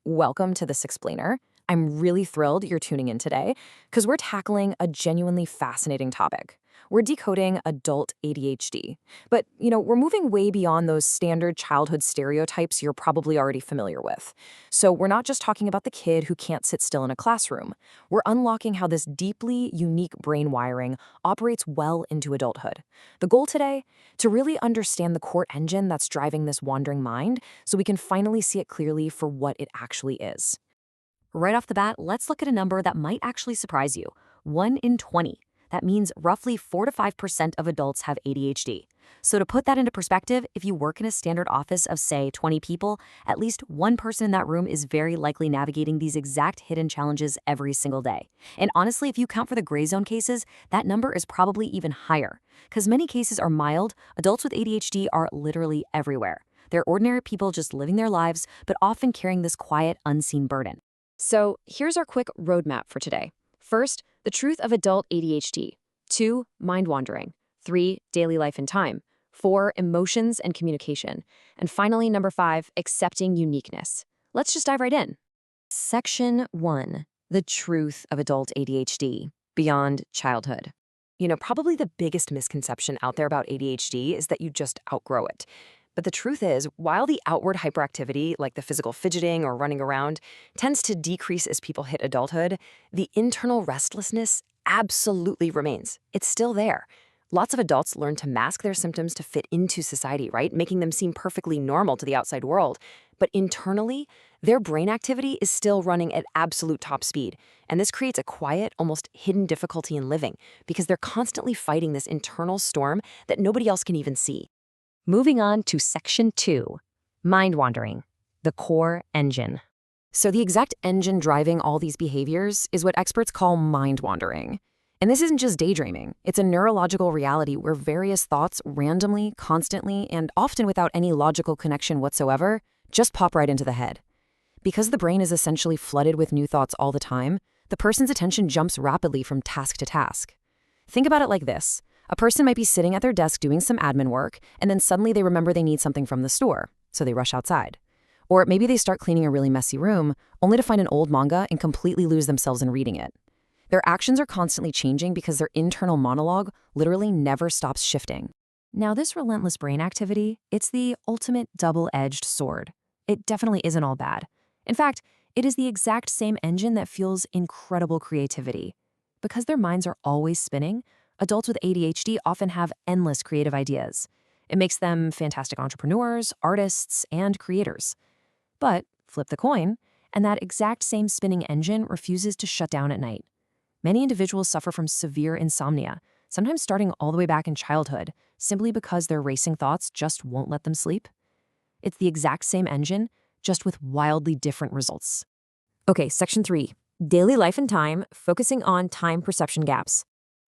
Welcome to This Explainer. I'm really thrilled you're tuning in today because we're tackling a genuinely fascinating topic. We're decoding adult ADHD. But, we're moving way beyond those standard childhood stereotypes you're probably already familiar with. So we're not just talking about the kid who can't sit still in a classroom. We're unlocking how this deeply unique brain wiring operates well into adulthood. The goal today? To really understand the core engine that's driving this wandering mind so we can finally see it clearly for what it actually is. Right off the bat, let's look at a number that might actually surprise you. 1 in 20. That means roughly 4 to 5% of adults have ADHD. So to put that into perspective, if you work in a standard office of, say, 20 people, at least one person in that room is very likely navigating these exact hidden challenges every single day. And honestly, if you count for the gray zone cases, that number is probably even higher. Because many cases are mild, adults with ADHD are literally everywhere. They're ordinary people just living their lives, but often carrying this quiet, unseen burden. So here's our quick roadmap for today. First, the truth of adult ADHD. 2, mind wandering. 3, daily life and time. 4, emotions and communication. And finally, number 5, accepting uniqueness. Let's just dive right in. Section 1, the truth of adult ADHD, beyond childhood. Probably the biggest misconception out there about ADHD is that you just outgrow it. But the truth is, while the outward hyperactivity, like the physical fidgeting or running around, tends to decrease as people hit adulthood, the internal restlessness absolutely remains. It's still there. Lots of adults learn to mask their symptoms to fit into society, right? Making them seem perfectly normal to the outside world. But internally, their brain activity is still running at absolute top speed. And this creates a quiet, almost hidden difficulty in living because they're constantly fighting this internal storm that nobody else can even see. Moving on to Section 2, mind wandering, the core engine. So the exact engine driving all these behaviors is what experts call mind wandering. And this isn't just daydreaming. It's a neurological reality where various thoughts randomly, constantly, and often without any logical connection whatsoever, just pop right into the head. Because the brain is essentially flooded with new thoughts all the time, the person's attention jumps rapidly from task to task. Think about it like this. A person might be sitting at their desk doing some admin work, and then suddenly they remember they need something from the store, so they rush outside. Or maybe they start cleaning a really messy room, only to find an old manga and completely lose themselves in reading it. Their actions are constantly changing because their internal monologue literally never stops shifting. Now, this relentless brain activity, it's the ultimate double-edged sword. It definitely isn't all bad. In fact, it is the exact same engine that fuels incredible creativity. Because their minds are always spinning, adults with ADHD often have endless creative ideas. It makes them fantastic entrepreneurs, artists, and creators. But flip the coin, and that exact same spinning engine refuses to shut down at night. Many individuals suffer from severe insomnia, sometimes starting all the way back in childhood, simply because their racing thoughts just won't let them sleep. It's the exact same engine, just with wildly different results. Okay, Section 3, daily life and time, focusing on time perception gaps.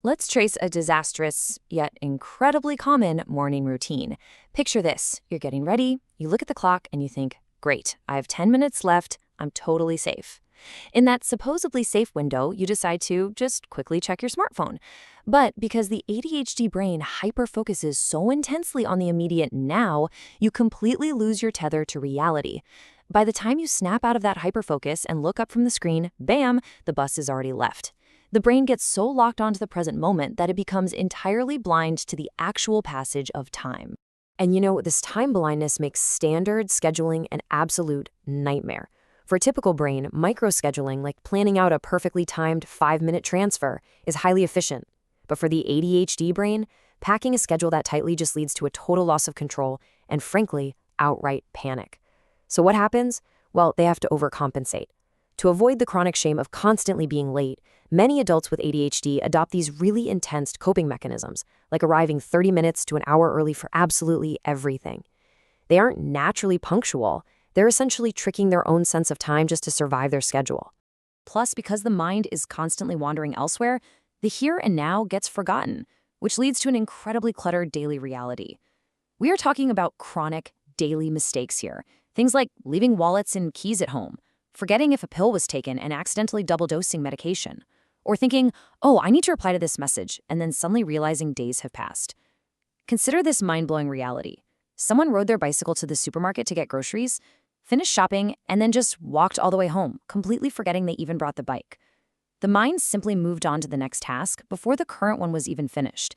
Let's trace a disastrous, yet incredibly common morning routine. Picture this. You're getting ready, you look at the clock, and you think, great, I have 10 minutes left, I'm totally safe. In that supposedly safe window, you decide to just quickly check your smartphone. But because the ADHD brain hyper-focuses so intensely on the immediate now, you completely lose your tether to reality. By the time you snap out of that hyper-focus and look up from the screen, bam, the bus is already left. The brain gets so locked onto the present moment that it becomes entirely blind to the actual passage of time. And this time blindness makes standard scheduling an absolute nightmare. For a typical brain, micro-scheduling, like planning out a perfectly timed 5-minute transfer, is highly efficient. But for the ADHD brain, packing a schedule that tightly just leads to a total loss of control and, frankly, outright panic. So what happens? Well, they have to overcompensate. To avoid the chronic shame of constantly being late, many adults with ADHD adopt these really intense coping mechanisms, like arriving 30 minutes to an hour early for absolutely everything. They aren't naturally punctual. They're essentially tricking their own sense of time just to survive their schedule. Plus, because the mind is constantly wandering elsewhere, the here and now gets forgotten, which leads to an incredibly cluttered daily reality. We are talking about chronic daily mistakes here, things like leaving wallets and keys at home, forgetting if a pill was taken and accidentally double-dosing medication, or thinking, oh, I need to reply to this message, and then suddenly realizing days have passed. Consider this mind-blowing reality. Someone rode their bicycle to the supermarket to get groceries. finished shopping, and then just walked all the way home, completely forgetting they even brought the bike. The mind simply moved on to the next task before the current one was even finished.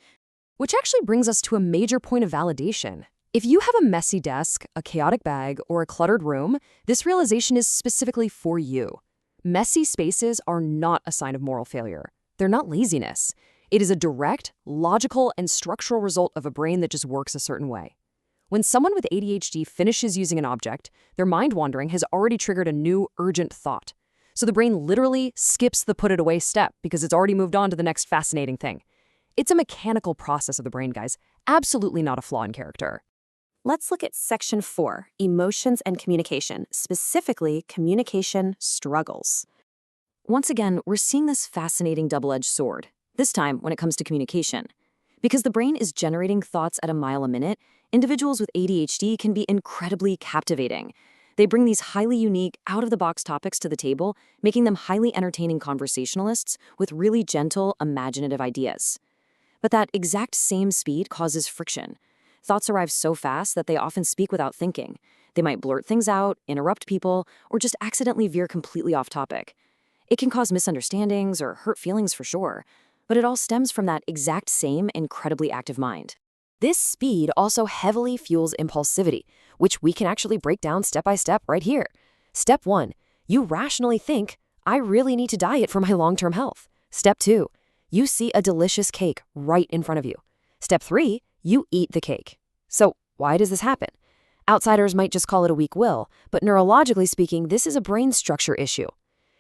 Which actually brings us to a major point of validation. If you have a messy desk, a chaotic bag, or a cluttered room, this realization is specifically for you. Messy spaces are not a sign of moral failure. They're not laziness. It is a direct, logical, and structural result of a brain that just works a certain way. When someone with ADHD finishes using an object, their mind wandering has already triggered a new, urgent thought. So the brain literally skips the put it away step because it's already moved on to the next fascinating thing. It's a mechanical process of the brain, guys, absolutely not a flaw in character. Let's look at Section 4, Emotions and Communication, specifically communication struggles. Once again, we're seeing this fascinating double-edged sword, this time when it comes to communication. Because the brain is generating thoughts at a mile a minute, individuals with ADHD can be incredibly captivating. They bring these highly unique, out-of-the-box topics to the table, making them highly entertaining conversationalists with really gentle, imaginative ideas. But that exact same speed causes friction. Thoughts arrive so fast that they often speak without thinking. They might blurt things out, interrupt people, or just accidentally veer completely off topic. It can cause misunderstandings or hurt feelings for sure, but it all stems from that exact same incredibly active mind. This speed also heavily fuels impulsivity, which we can actually break down step by step right here. Step 1, you rationally think, I really need to diet for my long-term health. Step 2, you see a delicious cake right in front of you. Step 3, you eat the cake. So why does this happen? Outsiders might just call it a weak will, but neurologically speaking, this is a brain structure issue.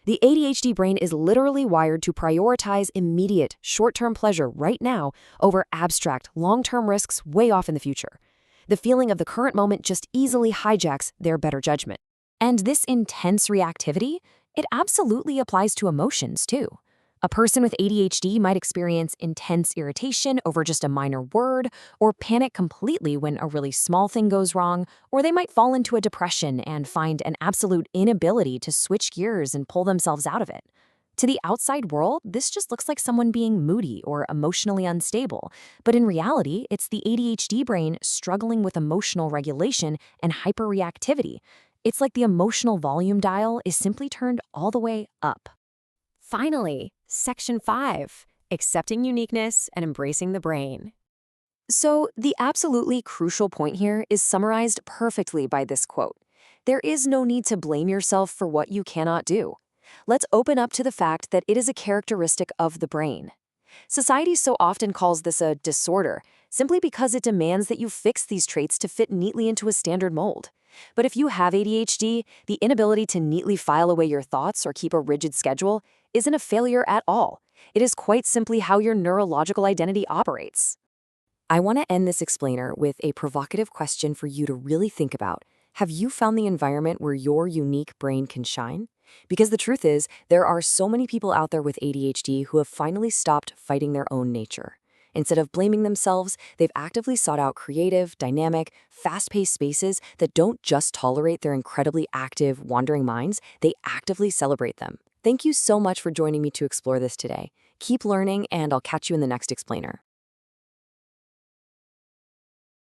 The ADHD brain is literally wired to prioritize immediate, short-term pleasure right now over abstract, long-term risks way off in the future. The feeling of the current moment just easily hijacks their better judgment. And this intense reactivity, it absolutely applies to emotions too. A person with ADHD might experience intense irritation over just a minor word, or panic completely when a really small thing goes wrong, or they might fall into a depression and find an absolute inability to switch gears and pull themselves out of it. To the outside world, this just looks like someone being moody or emotionally unstable, but in reality, it's the ADHD brain struggling with emotional regulation and hyperreactivity. It's like the emotional volume dial is simply turned all the way up. Finally, Section 5, Accepting Uniqueness and Embracing the Brain. So the absolutely crucial point here is summarized perfectly by this quote. There is no need to blame yourself for what you cannot do. Let's open up to the fact that it is a characteristic of the brain. Society so often calls this a disorder, simply because it demands that you fix these traits to fit neatly into a standard mold. But if you have ADHD, the inability to neatly file away your thoughts or keep a rigid schedule isn't a failure at all. It is quite simply how your neurological identity operates. I want to end this explainer with a provocative question for you to really think about. Have you found the environment where your unique brain can shine? Because the truth is, there are so many people out there with ADHD who have finally stopped fighting their own nature. Instead of blaming themselves, they've actively sought out creative, dynamic, fast-paced spaces that don't just tolerate their incredibly active, wandering minds, they actively celebrate them. Thank you so much for joining me to explore this today. Keep learning, and I'll catch you in the next explainer.